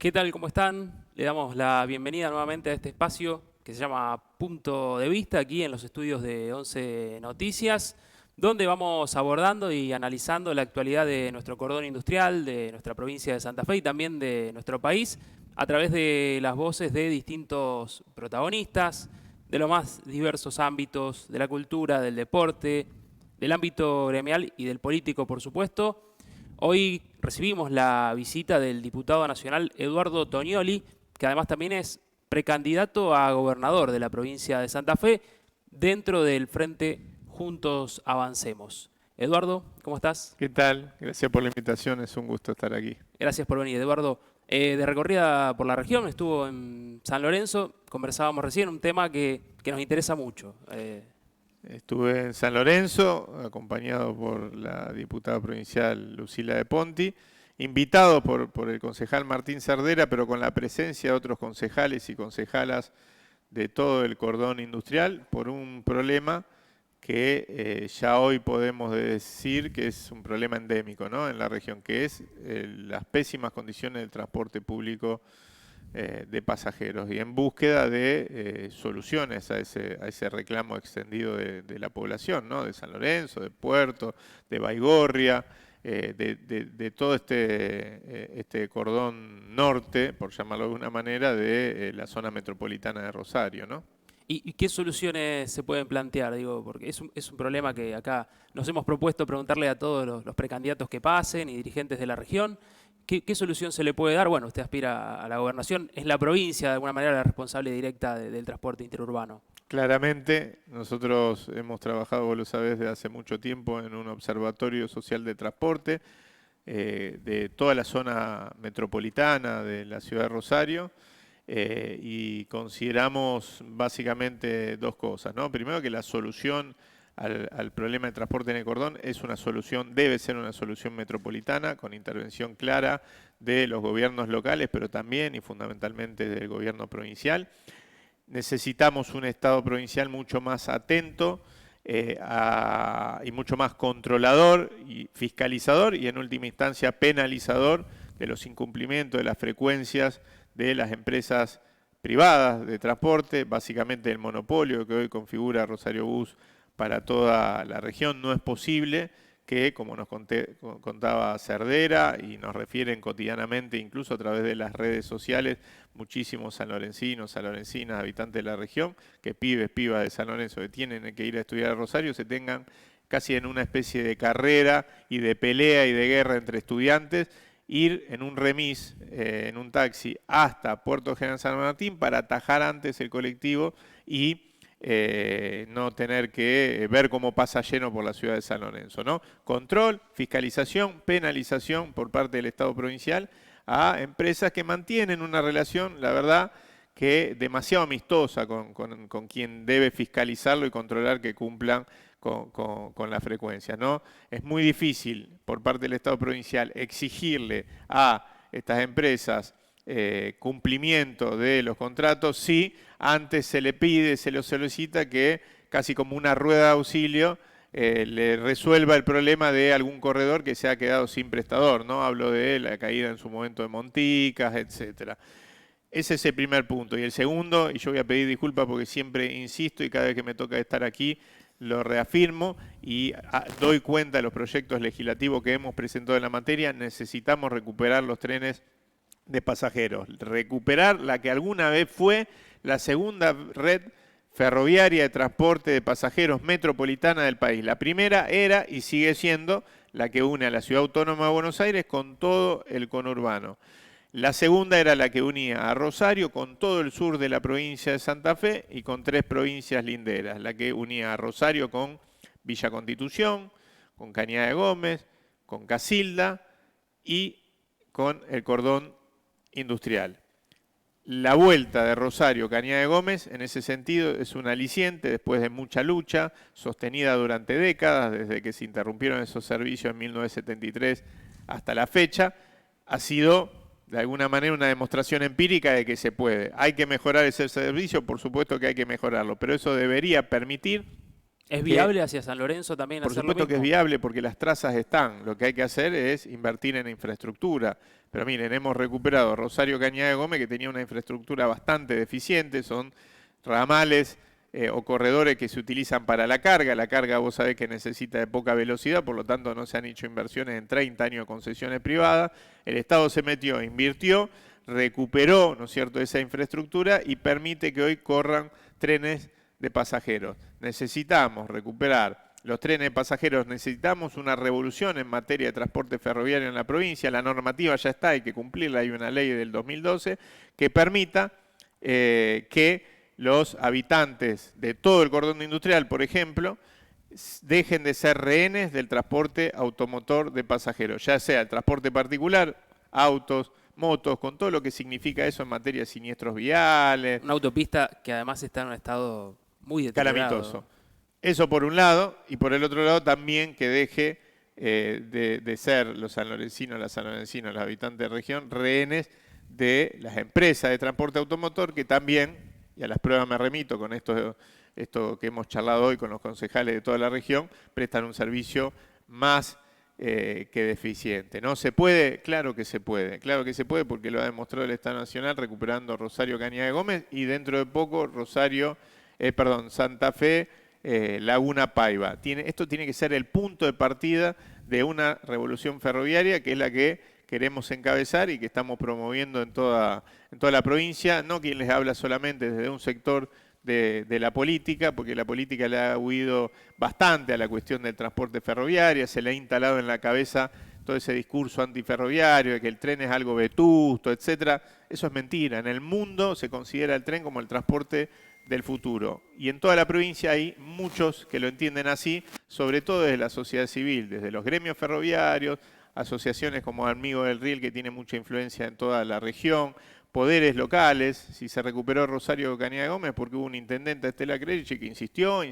¿Qué tal? ¿Cómo están? Le damos la bienvenida nuevamente a este espacio que se llama Punto de Vista, aquí en los estudios de 11 Noticias, donde vamos abordando y analizando la actualidad de nuestro cordón industrial, de nuestra provincia de Santa Fe y también de nuestro país, a través de las voces de distintos protagonistas, de los más diversos ámbitos, de la cultura, del deporte, del ámbito gremial y del político, por supuesto. Hoy recibimos la visita del diputado nacional Eduardo Tonioli, que además también es precandidato a gobernador de la provincia de Santa Fe dentro del Frente Juntos Avancemos. Eduardo, ¿cómo estás? ¿Qué tal? Gracias por la invitación, es un gusto estar aquí. Gracias por venir, Eduardo. De recorrida por la región, estuvo en San Lorenzo, conversábamos recién, un tema que nos interesa mucho. Estuve en San Lorenzo, acompañado por la diputada provincial Lucila de Ponti, invitado por el concejal Martín Cerdera, pero con la presencia de otros concejales y concejalas de todo el cordón industrial, por un problema que ya hoy podemos decir que es un problema endémico, ¿no?, en la región, que es las pésimas condiciones del transporte público de pasajeros y en búsqueda de soluciones a ese reclamo extendido de la población, ¿no?, de San Lorenzo, de Puerto, de Baigorria, de todo este cordón norte, por llamarlo de alguna manera, de la zona metropolitana de Rosario, ¿no? ¿Y qué soluciones se pueden plantear? Digo, porque es un problema que acá nos hemos propuesto preguntarle a todos los precandidatos que pasen y dirigentes de la región. ¿Qué solución se le puede dar? Bueno, usted aspira a la gobernación, es la provincia de alguna manera la responsable directa del transporte interurbano. Claramente, nosotros hemos trabajado, vos lo sabés, desde hace mucho tiempo en un observatorio social de transporte de toda la zona metropolitana de la ciudad de Rosario. Y consideramos básicamente dos cosas, ¿no? Primero, que la solución al problema de transporte en el cordón es una solución, debe ser una solución metropolitana, con intervención clara de los gobiernos locales, pero también y fundamentalmente del gobierno provincial. Necesitamos un Estado provincial mucho más atento y mucho más controlador y fiscalizador y en última instancia penalizador de los incumplimientos de las frecuencias de las empresas privadas de transporte, básicamente el monopolio que hoy configura Rosario Bus para toda la región. No es posible que, como nos contaba Cerdera y nos refieren cotidianamente, incluso a través de las redes sociales, muchísimos sanlorencinos, sanlorencinas, habitantes de la región, que pibas de San Lorenzo que tienen que ir a estudiar a Rosario, se tengan casi en una especie de carrera y de pelea y de guerra entre estudiantes, ir en un remis, en un taxi, hasta Puerto General San Martín para atajar antes el colectivo y no tener que ver cómo pasa lleno por la ciudad de San Lorenzo, ¿no? Control, fiscalización, penalización por parte del Estado provincial a empresas que mantienen una relación, la verdad, que demasiado amistosa con quien debe fiscalizarlo y controlar que cumplan con la frecuencia, ¿no? Es muy difícil por parte del Estado provincial exigirle a estas empresas cumplimiento de los contratos si antes se le pide, se lo solicita que casi como una rueda de auxilio le resuelva el problema de algún corredor que se ha quedado sin prestador, ¿no? Hablo de la caída en su momento de Monticas, etcétera. Ese es el primer punto. Y el segundo, y yo voy a pedir disculpas porque siempre insisto y cada vez que me toca estar aquí lo reafirmo y doy cuenta de los proyectos legislativos que hemos presentado en la materia, necesitamos recuperar los trenes de pasajeros, recuperar la que alguna vez fue la segunda red ferroviaria de transporte de pasajeros metropolitana del país. La primera era y sigue siendo la que une a la Ciudad Autónoma de Buenos Aires con todo el conurbano. La segunda era la que unía a Rosario con todo el sur de la provincia de Santa Fe y con 3 provincias linderas. La que unía a Rosario con Villa Constitución, con Cañada de Gómez, con Casilda y con el cordón industrial. La vuelta de Rosario, Cañada de Gómez, en ese sentido es un aliciente después de mucha lucha, sostenida durante décadas, desde que se interrumpieron esos servicios en 1973 hasta la fecha, ha sido de alguna manera una demostración empírica de que se puede. Hay que mejorar ese servicio, por supuesto que hay que mejorarlo, pero eso debería permitir ¿Es que viable hacia San Lorenzo también por hacer lo supuesto que es mismo? viable porque las trazas están. Lo que hay que hacer es invertir en infraestructura. Pero miren, hemos recuperado Rosario Cañada de Gómez, que tenía una infraestructura bastante deficiente. Son ramales o corredores que se utilizan para la carga. La carga vos sabés que necesita de poca velocidad, por lo tanto no se han hecho inversiones en 30 años de concesiones privadas. El Estado se metió, invirtió, recuperó, ¿no es cierto?, esa infraestructura y permite que hoy corran trenes de pasajeros. Necesitamos recuperar los trenes de pasajeros, necesitamos una revolución en materia de transporte ferroviario en la provincia. La normativa ya está, hay que cumplirla, hay una ley del 2012 que permita que los habitantes de todo el cordón industrial, por ejemplo, dejen de ser rehenes del transporte automotor de pasajeros, ya sea el transporte particular, autos, motos, con todo lo que significa eso en materia de siniestros viales. Una autopista que además está en un estado muy deteriorado. Calamitoso. Eso por un lado, y por el otro lado también que deje de ser los sanlorencinos, las sanlorencinas, los habitantes de región, rehenes de las empresas de transporte automotor que también, y a las pruebas me remito con esto que hemos charlado hoy con los concejales de toda la región, prestan un servicio más que deficiente. ¿No se puede? Claro que se puede porque lo ha demostrado el Estado Nacional recuperando Rosario Cañada de Gómez y dentro de poco Santa Fe, Laguna Paiva. Esto tiene que ser el punto de partida de una revolución ferroviaria que es la que queremos encabezar y que estamos promoviendo en toda la provincia. No quien les habla solamente desde un sector de la política, porque la política le ha huido bastante a la cuestión del transporte ferroviario, se le ha instalado en la cabeza todo ese discurso antiferroviario, de que el tren es algo vetusto, etcétera. Eso es mentira. En el mundo se considera el tren como el transporte del futuro. Y en toda la provincia hay muchos que lo entienden así, sobre todo desde la sociedad civil, desde los gremios ferroviarios, asociaciones como Amigos del Riel, que tiene mucha influencia en toda la región, poderes locales. Si se recuperó Rosario Cañada de Gómez porque hubo un intendente, Estela Credici, que insistió.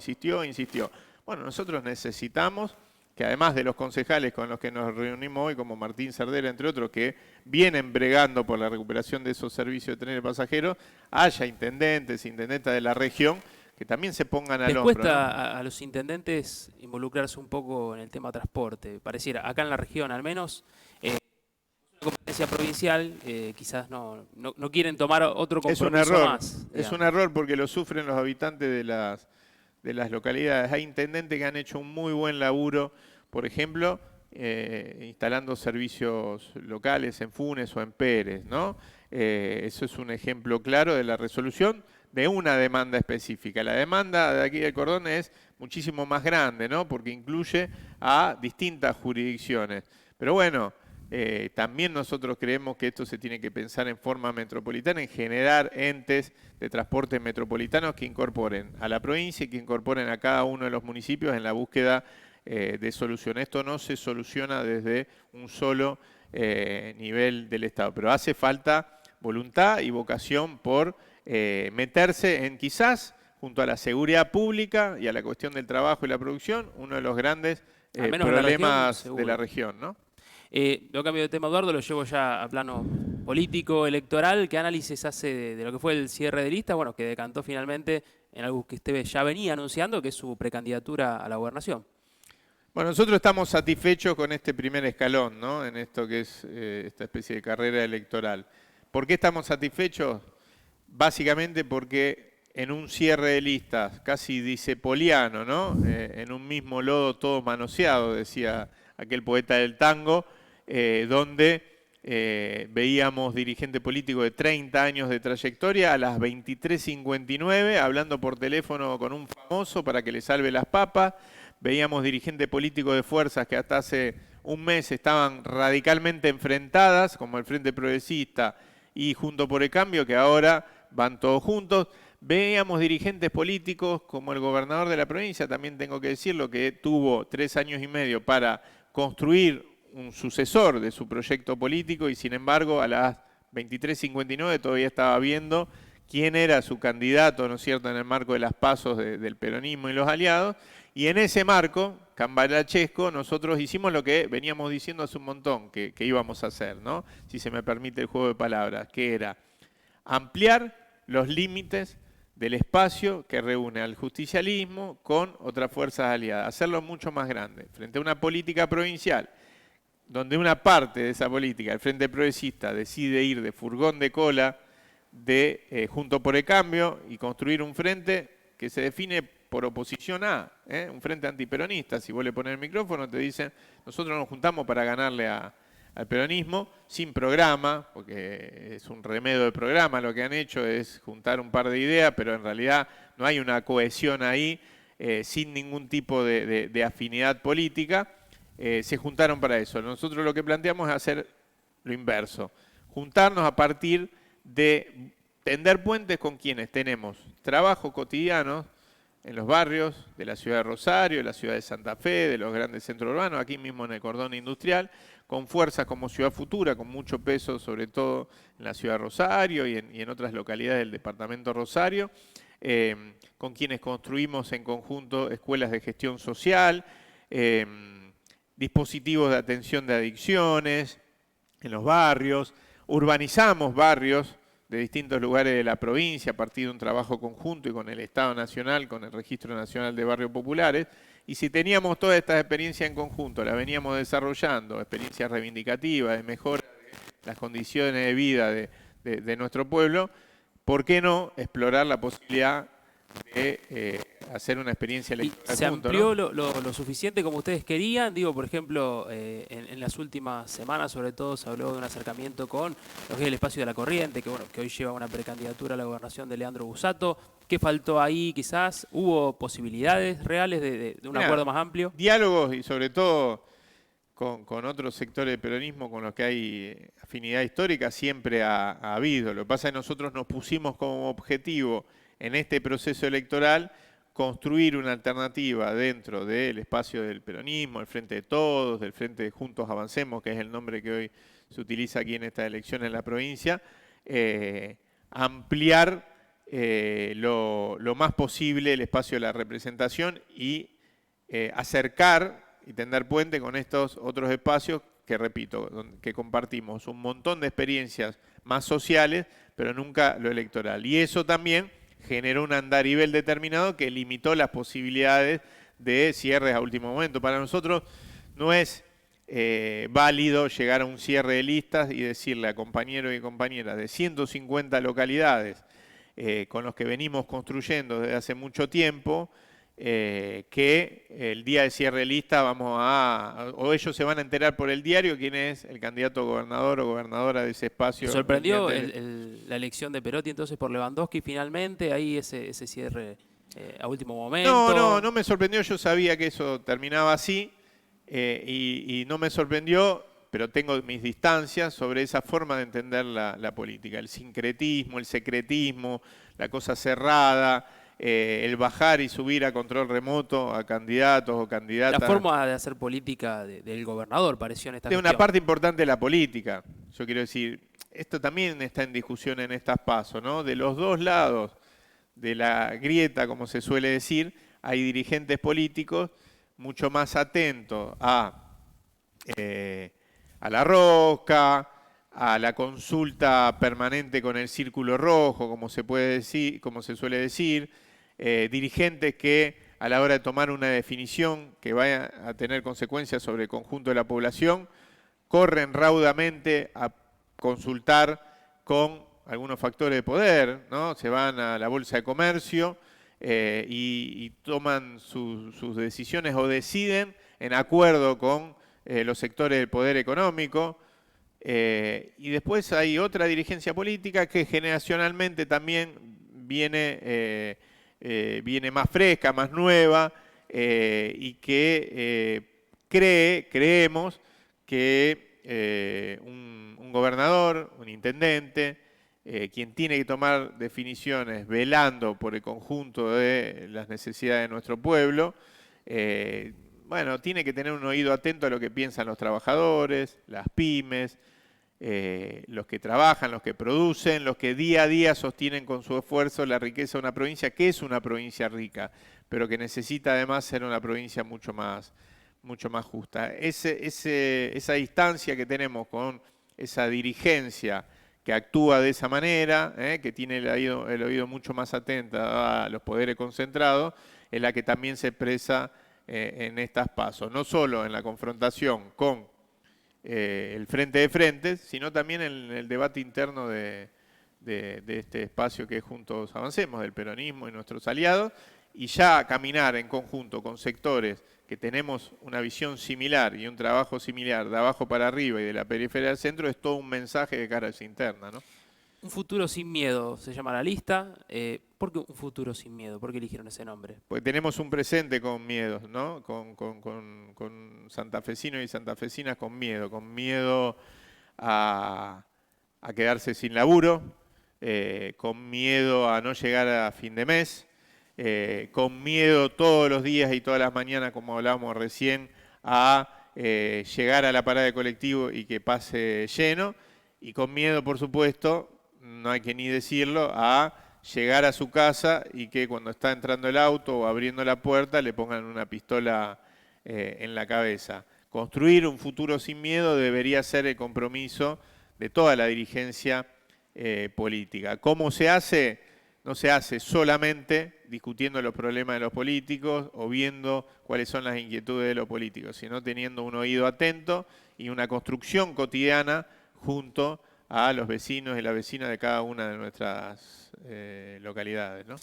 Bueno, nosotros necesitamos que además de los concejales con los que nos reunimos hoy, como Martín Cerdera, entre otros, que vienen bregando por la recuperación de esos servicios de trenes pasajeros, haya intendentas de la región que también se pongan al ¿Les hombro, cuesta ¿no? a los intendentes involucrarse un poco en el tema transporte? Pareciera, acá en la región al menos, una competencia provincial, quizás no quieren tomar otro Es un compromiso error, más. es un Digamos. error porque lo sufren los habitantes de las localidades. Hay intendentes que han hecho un muy buen laburo, por ejemplo, instalando servicios locales en Funes o en Pérez, ¿no? Eso es un ejemplo claro de la resolución de una demanda específica. La demanda de aquí del Cordón es muchísimo más grande, ¿no? Porque incluye a distintas jurisdicciones. Pero bueno, también nosotros creemos que esto se tiene que pensar en forma metropolitana, en generar entes de transporte metropolitanos que incorporen a la provincia y que incorporen a cada uno de los municipios en la búsqueda de solución. Esto no se soluciona desde un solo nivel del Estado, pero hace falta voluntad y vocación por meterse en quizás, junto a la seguridad pública y a la cuestión del trabajo y la producción, uno de los grandes Al menos en la región, problemas de seguro. la región, ¿no? Lo cambio de tema, Eduardo, lo llevo ya a plano político, electoral. ¿Qué análisis hace de lo que fue el cierre de lista? Bueno, que decantó finalmente en algo que usted ya venía anunciando, que es su precandidatura a la gobernación. Bueno, nosotros estamos satisfechos con este primer escalón, ¿no? En esto que es esta especie de carrera electoral. ¿Por qué estamos satisfechos? Básicamente porque en un cierre de listas casi dicepoliano, ¿no? En un mismo lodo todos manoseados, decía aquel poeta del tango, donde veíamos dirigente político de 30 años de trayectoria a las 23:59 hablando por teléfono con un famoso para que le salve las papas. Veíamos dirigentes políticos de fuerzas que hasta hace un mes estaban radicalmente enfrentadas, como el Frente Progresista y Juntos por el Cambio, que ahora van todos juntos. Veíamos dirigentes políticos como el gobernador de la provincia, también tengo que decirlo, que tuvo 3 años y medio para construir un sucesor de su proyecto político y sin embargo a las 23:59 todavía estaba viendo quién era su candidato, ¿no es cierto?, en el marco de las pasos del peronismo y los aliados. Y en ese marco, cambarachesco, nosotros hicimos lo que veníamos diciendo hace un montón que íbamos a hacer, ¿no? Si se me permite el juego de palabras, que era ampliar los límites del espacio que reúne al justicialismo con otras fuerzas aliadas, hacerlo mucho más grande, frente a una política provincial, donde una parte de esa política, el Frente Progresista, decide ir de furgón de cola de Juntos por el Cambio y construir un frente que se define por oposición a, un frente antiperonista. Si vos le pones el micrófono te dicen, nosotros nos juntamos para ganarle al peronismo, sin programa, porque es un remedio de programa, lo que han hecho es juntar un par de ideas, pero en realidad no hay una cohesión ahí, sin ningún tipo de afinidad política. Se juntaron para eso. Nosotros lo que planteamos es hacer lo inverso, juntarnos a partir de tender puentes con quienes tenemos trabajo cotidiano en los barrios de la ciudad de Rosario, de la ciudad de Santa Fe, de los grandes centros urbanos, aquí mismo en el cordón industrial, con fuerzas como Ciudad Futura, con mucho peso sobre todo en la ciudad de Rosario y en otras localidades del departamento Rosario, con quienes construimos en conjunto escuelas de gestión social, dispositivos de atención de adicciones en los barrios, urbanizamos barrios de distintos lugares de la provincia a partir de un trabajo conjunto y con el Estado Nacional, con el Registro Nacional de Barrios Populares. Y si teníamos todas estas experiencias en conjunto, las veníamos desarrollando, experiencias reivindicativas, de mejora de las condiciones de vida de nuestro pueblo, ¿por qué no explorar la posibilidad de hacer una experiencia electoral? ¿Y se amplió, ¿no?, lo suficiente como ustedes querían? Digo, por ejemplo, en las últimas semanas sobre todo se habló de un acercamiento con lo que es el espacio de la Corriente, que bueno, que hoy lleva una precandidatura a la gobernación de Leandro Busato. ¿Qué faltó ahí quizás? ¿Hubo posibilidades reales de un acuerdo más amplio? Diálogos y sobre todo con otros sectores del peronismo con los que hay afinidad histórica siempre ha habido. Lo que pasa es que nosotros nos pusimos como objetivo en este proceso electoral construir una alternativa dentro del espacio del peronismo, el Frente de Todos, del Frente de Juntos Avancemos, que es el nombre que hoy se utiliza aquí en esta elección en la provincia, ampliar lo más posible el espacio de la representación y acercar y tender puente con estos otros espacios que, repito, que compartimos un montón de experiencias más sociales, pero nunca lo electoral. Y eso también generó un andarivel determinado que limitó las posibilidades de cierres a último momento. Para nosotros no es válido llegar a un cierre de listas y decirle a compañeros y compañeras de 150 localidades con los que venimos construyendo desde hace mucho tiempo, que el día de cierre de lista o ellos se van a enterar por el diario quién es el candidato a gobernador o gobernadora de ese espacio. ¿Sorprendió la elección de Perotti entonces por Lewandowski finalmente? Ahí ese cierre a último momento. No me sorprendió, yo sabía que eso terminaba así y no me sorprendió, pero tengo mis distancias sobre esa forma de entender la política, el sincretismo, el secretismo, la cosa cerrada, el bajar y subir a control remoto a candidatos o candidatas. La forma de hacer política del gobernador pareció en esta Es gestión. una parte importante de la política. Yo quiero decir, esto también está en discusión en estas PASO, ¿no? De los dos lados de la grieta, como se suele decir, hay dirigentes políticos mucho más atentos a la rosca, a la consulta permanente con el círculo rojo, como se puede decir, como se suele decir, dirigentes que a la hora de tomar una definición que vaya a tener consecuencias sobre el conjunto de la población, corren raudamente a consultar con algunos factores de poder, ¿no? Se van a la Bolsa de Comercio y toman sus decisiones o deciden en acuerdo con los sectores del poder económico. Y después hay otra dirigencia política que generacionalmente también viene más fresca, más nueva, y que creemos que un gobernador, un intendente, quien tiene que tomar definiciones velando por el conjunto de las necesidades de nuestro pueblo, bueno, tiene que tener un oído atento a lo que piensan los trabajadores, las pymes, los que trabajan, los que producen, los que día a día sostienen con su esfuerzo la riqueza de una provincia, que es una provincia rica, pero que necesita además ser una provincia mucho más justa. Esa distancia que tenemos con esa dirigencia que actúa de esa manera, que tiene el oído mucho más atento a los poderes concentrados, es la que también se expresa en estas pasos, no solo en la confrontación con el frente de frentes, sino también en el debate interno de este espacio que es Juntos Avancemos, del peronismo y nuestros aliados, y ya caminar en conjunto con sectores que tenemos una visión similar y un trabajo similar de abajo para arriba y de la periferia al centro es todo un mensaje de cara a esa interna, ¿no? Un futuro sin miedo se llama la lista. ¿Por qué un futuro sin miedo? ¿Por qué eligieron ese nombre? Porque tenemos un presente con miedos, ¿no? Con santafesinos y santafesinas con miedo a quedarse sin laburo, con miedo a no llegar a fin de mes, con miedo todos los días y todas las mañanas, como hablábamos recién, a llegar a la parada de colectivo y que pase lleno, y con miedo, por supuesto, no hay que ni decirlo, a llegar a su casa y que cuando está entrando el auto o abriendo la puerta le pongan una pistola en la cabeza. Construir un futuro sin miedo debería ser el compromiso de toda la dirigencia política. ¿Cómo se hace? No se hace solamente discutiendo los problemas de los políticos o viendo cuáles son las inquietudes de los políticos, sino teniendo un oído atento y una construcción cotidiana junto a los vecinos y las vecinas de cada una de nuestras localidades, ¿no?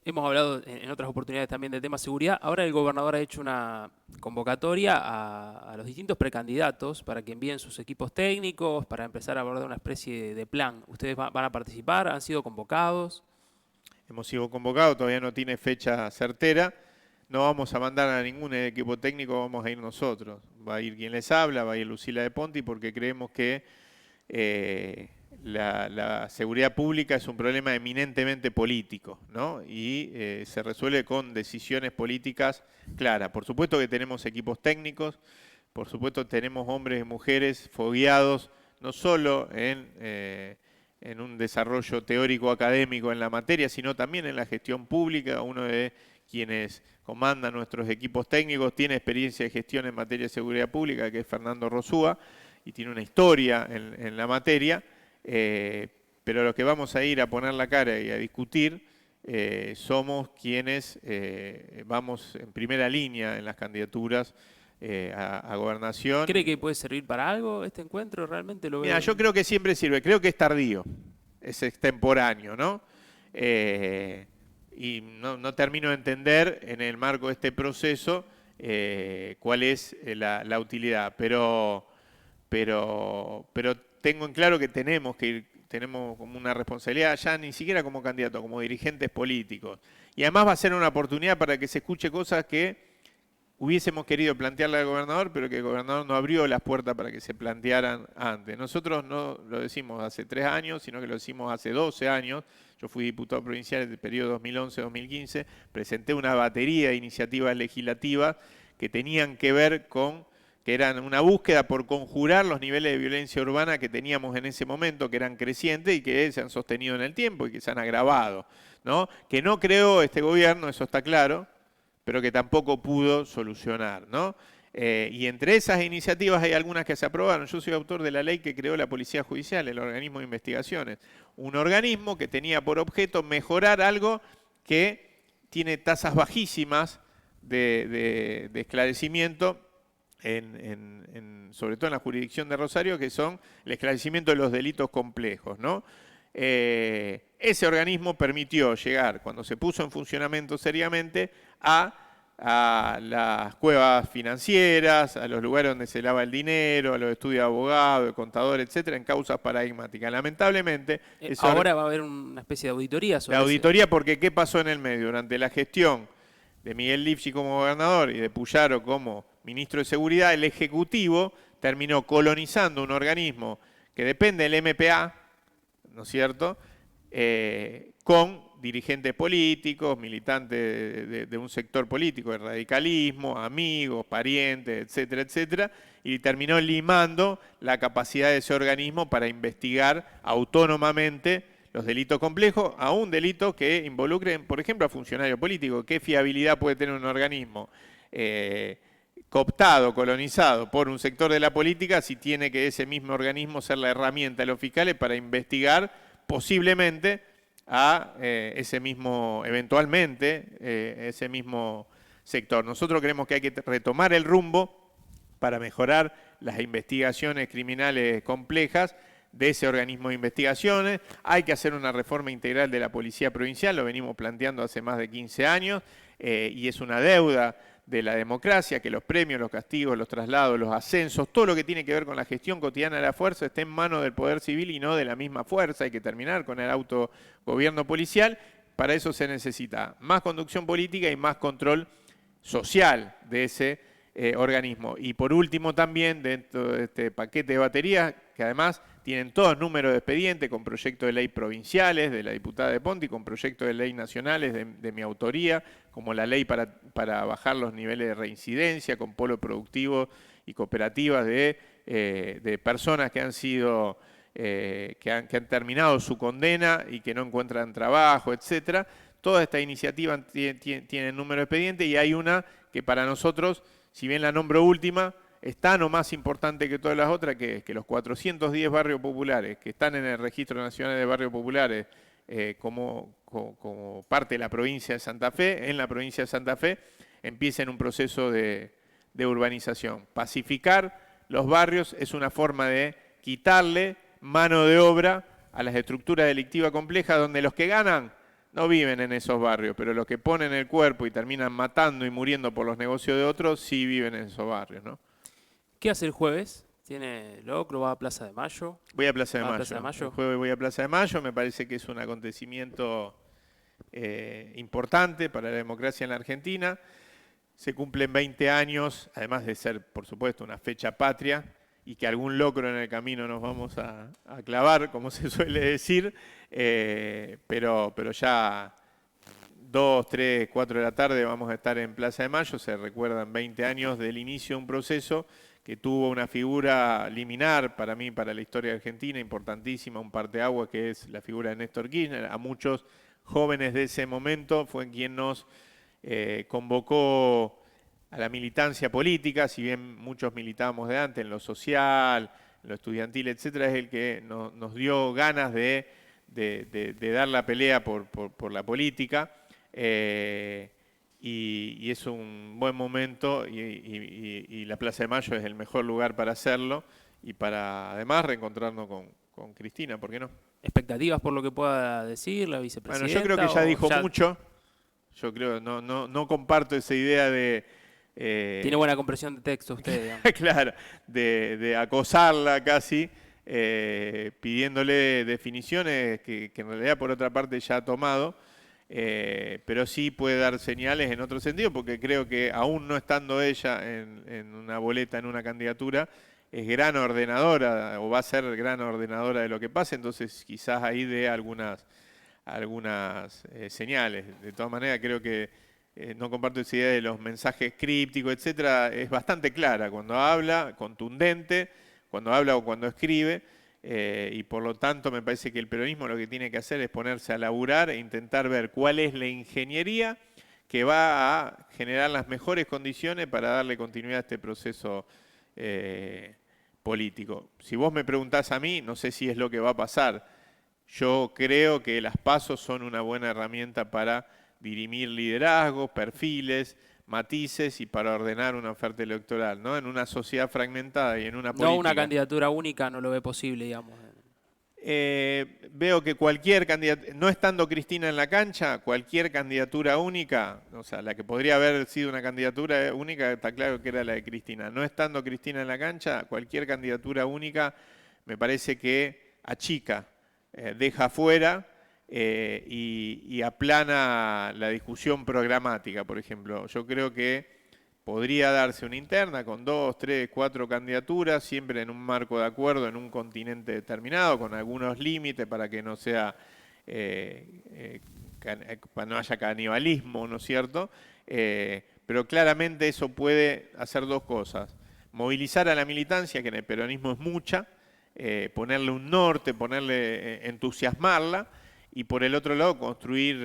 Hemos hablado en otras oportunidades también del tema seguridad. Ahora el gobernador ha hecho una convocatoria a los distintos precandidatos para que envíen sus equipos técnicos, para empezar a abordar una especie de plan. ¿Ustedes van a participar? ¿Han sido convocados? Hemos sido convocados, todavía no tiene fecha certera. No vamos a mandar a ningún equipo técnico, vamos a ir nosotros. Va a ir quien les habla, va a ir Lucila de Ponti, porque creemos que la seguridad pública es un problema eminentemente político, ¿no? Y se resuelve con decisiones políticas claras. Por supuesto que tenemos equipos técnicos, por supuesto tenemos hombres y mujeres fogueados, no solo en un desarrollo teórico académico en la materia, sino también en la gestión pública. Uno de quienes comandan nuestros equipos técnicos tiene experiencia de gestión en materia de seguridad pública, que es Fernando Rosúa, y tiene una historia en la materia, pero los que vamos a ir a poner la cara y a discutir somos quienes vamos en primera línea en las candidaturas a gobernación. ¿Cree que puede servir para algo este encuentro? ¿Realmente lo ve? Mira, yo creo que siempre sirve, creo que es tardío, es extemporáneo, ¿no? Y no termino de entender en el marco de este proceso cuál es la utilidad, pero tengo en claro que tenemos que ir, tenemos como una responsabilidad ya ni siquiera como candidato, como dirigentes políticos. Y además va a ser una oportunidad para que se escuche cosas que hubiésemos querido plantearle al gobernador, pero que el gobernador no abrió las puertas para que se plantearan antes. Nosotros no lo decimos hace 3 años, sino que lo decimos hace 12 años. Yo fui diputado provincial en el periodo 2011-2015, presenté una batería de iniciativas legislativas que tenían que ver con que eran una búsqueda por conjurar los niveles de violencia urbana que teníamos en ese momento, que eran crecientes y que se han sostenido en el tiempo y que se han agravado, ¿no? Que no creó este gobierno, eso está claro, pero que tampoco pudo solucionar, ¿no? Y entre esas iniciativas hay algunas que se aprobaron. Yo soy autor de la ley que creó la Policía Judicial, el organismo de investigaciones. Un organismo que tenía por objeto mejorar algo que tiene tasas bajísimas de esclarecimiento, sobre todo en la jurisdicción de Rosario, que son el esclarecimiento de los delitos complejos, ¿no? Ese organismo permitió llegar, cuando se puso en funcionamiento seriamente, a las cuevas financieras, a los lugares donde se lava el dinero, a los estudios de abogado, de contador, etcétera, en causas paradigmáticas. Lamentablemente... ahora va a haber una especie de auditoría sobre la auditoría, porque ¿qué pasó en el medio? Durante la gestión de Miguel Lifchi como gobernador y de Puyaro como ministro de Seguridad, el Ejecutivo terminó colonizando un organismo que depende del MPA, ¿no es cierto?, con dirigentes políticos, militantes de un sector político, de radicalismo, amigos, parientes, etcétera, etcétera, y terminó limando la capacidad de ese organismo para investigar autónomamente los delitos complejos, a un delito que involucre, por ejemplo, a funcionarios políticos. ¿Qué fiabilidad puede tener un organismo cooptado, colonizado por un sector de la política, si tiene que ese mismo organismo ser la herramienta de los fiscales para investigar posiblemente a ese mismo, eventualmente, ese mismo sector. Nosotros creemos que hay que retomar el rumbo para mejorar las investigaciones criminales complejas de ese organismo de investigaciones. Hay que hacer una reforma integral de la Policía Provincial, lo venimos planteando hace más de 15 años, y es una deuda de la democracia, que los premios, los castigos, los traslados, los ascensos, todo lo que tiene que ver con la gestión cotidiana de la fuerza esté en manos del Poder Civil y no de la misma fuerza. Hay que terminar con el autogobierno policial. Para eso se necesita más conducción política y más control social de ese organismo. Y por último también, dentro de este paquete de baterías, que además tienen todos números de expediente con proyectos de ley provinciales de la diputada de Ponti, con proyectos de ley nacionales de mi autoría, como la ley para bajar los niveles de reincidencia, con polo productivo y cooperativas de personas que han sido, que han terminado su condena y que no encuentran trabajo, etcétera. Todas estas iniciativas tienen número de expediente y hay una que para nosotros, si bien la nombro última, es tan o más importante que todas las otras, que los 410 barrios populares que están en el Registro Nacional de Barrios Populares como parte de la provincia de Santa Fe, en la provincia de Santa Fe, empiecen un proceso de urbanización. Pacificar los barrios es una forma de quitarle mano de obra a las estructuras delictivas complejas, donde los que ganan no viven en esos barrios, pero los que ponen el cuerpo y terminan matando y muriendo por los negocios de otros, sí viven en esos barrios, ¿no? ¿Qué hace el jueves? ¿Tiene locro? ¿Va a Plaza de Mayo? Voy a Plaza de ¿Va a Mayo. Plaza de Mayo? El jueves voy a Plaza de Mayo, me parece que es un acontecimiento importante para la democracia en la Argentina. Se cumplen 20 años, además de ser, por supuesto, una fecha patria, y que algún locro en el camino nos vamos a clavar, como se suele decir, pero ya 2, 3, 4 de la tarde vamos a estar en Plaza de Mayo. Se recuerdan 20 años del inicio de un proceso que tuvo una figura liminar para mí, para la historia argentina, importantísima, un parteaguas, que es la figura de Néstor Kirchner. A muchos jóvenes de ese momento fue quien nos convocó a la militancia política, si bien muchos militábamos de antes en lo social, en lo estudiantil, etcétera, es el que nos dio ganas de dar la pelea por la política. Y es un buen momento y la Plaza de Mayo es el mejor lugar para hacerlo y para además reencontrarnos con Cristina, ¿por qué no? ¿Expectativas por lo que pueda decir la vicepresidenta? Bueno, yo creo que ya dijo mucho. Yo creo, no comparto esa idea de... Tiene buena compresión de texto usted, digamos. Claro, de acosarla casi, pidiéndole definiciones que en realidad por otra parte ya ha tomado. Pero sí puede dar señales en otro sentido, porque creo que aún no estando ella en una boleta, en una candidatura, es gran ordenadora, o va a ser gran ordenadora de lo que pase, entonces quizás ahí dé algunas señales. De todas maneras, creo que no comparto esa idea de los mensajes crípticos, etcétera. Es bastante clara cuando habla, contundente, cuando habla o cuando escribe. Y por lo tanto me parece que el peronismo lo que tiene que hacer es ponerse a laburar e intentar ver cuál es la ingeniería que va a generar las mejores condiciones para darle continuidad a este proceso político. Si vos me preguntás a mí, no sé si es lo que va a pasar. Yo creo que las PASO son una buena herramienta para dirimir liderazgos, perfiles, matices y para ordenar una oferta electoral, ¿no? En una sociedad fragmentada y en una política... No una candidatura única no lo ve posible, digamos. Veo que cualquier candidatura, no estando Cristina en la cancha, cualquier candidatura única, o sea, la que podría haber sido una candidatura única, está claro que era la de Cristina. No estando Cristina en la cancha, cualquier candidatura única me parece que achica, deja fuera... y aplana la discusión programática, por ejemplo. Yo creo que podría darse una interna con 2, 3, 4 candidaturas, siempre en un marco de acuerdo, en un continente determinado, con algunos límites para que no sea, para no haya canibalismo, ¿no es cierto? Pero claramente eso puede hacer dos cosas. Movilizar a la militancia, que en el peronismo es mucha, ponerle un norte, entusiasmarla, y por el otro lado construir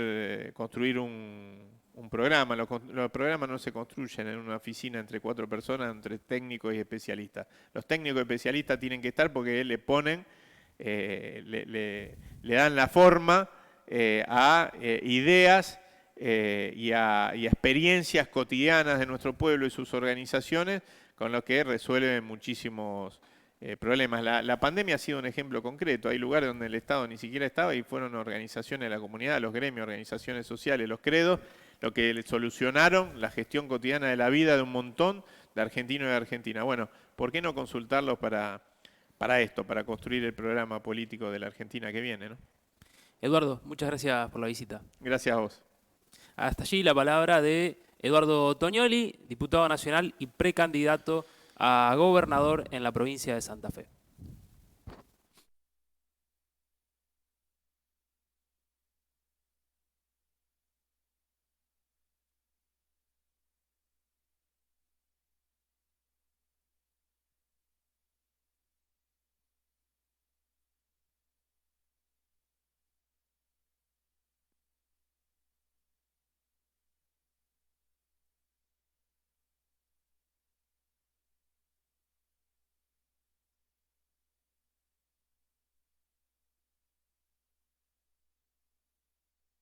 un un programa. Los programas no se construyen en una oficina entre 4 personas, entre técnicos y especialistas. Los técnicos y especialistas tienen que estar porque le ponen, le dan la forma a ideas y a experiencias cotidianas de nuestro pueblo y sus organizaciones, con lo que resuelven muchísimos problemas. La pandemia ha sido un ejemplo concreto. Hay lugares donde el Estado ni siquiera estaba y fueron organizaciones de la comunidad, los gremios, organizaciones sociales, los credos, lo que solucionaron la gestión cotidiana de la vida de un montón de argentinos y de Argentina. Bueno, ¿por qué no consultarlos para esto, para construir el programa político de la Argentina que viene, ¿no? Eduardo, muchas gracias por la visita. Gracias a vos. Hasta allí la palabra de Eduardo Toñoli, diputado nacional y precandidato a gobernador en la provincia de Santa Fe.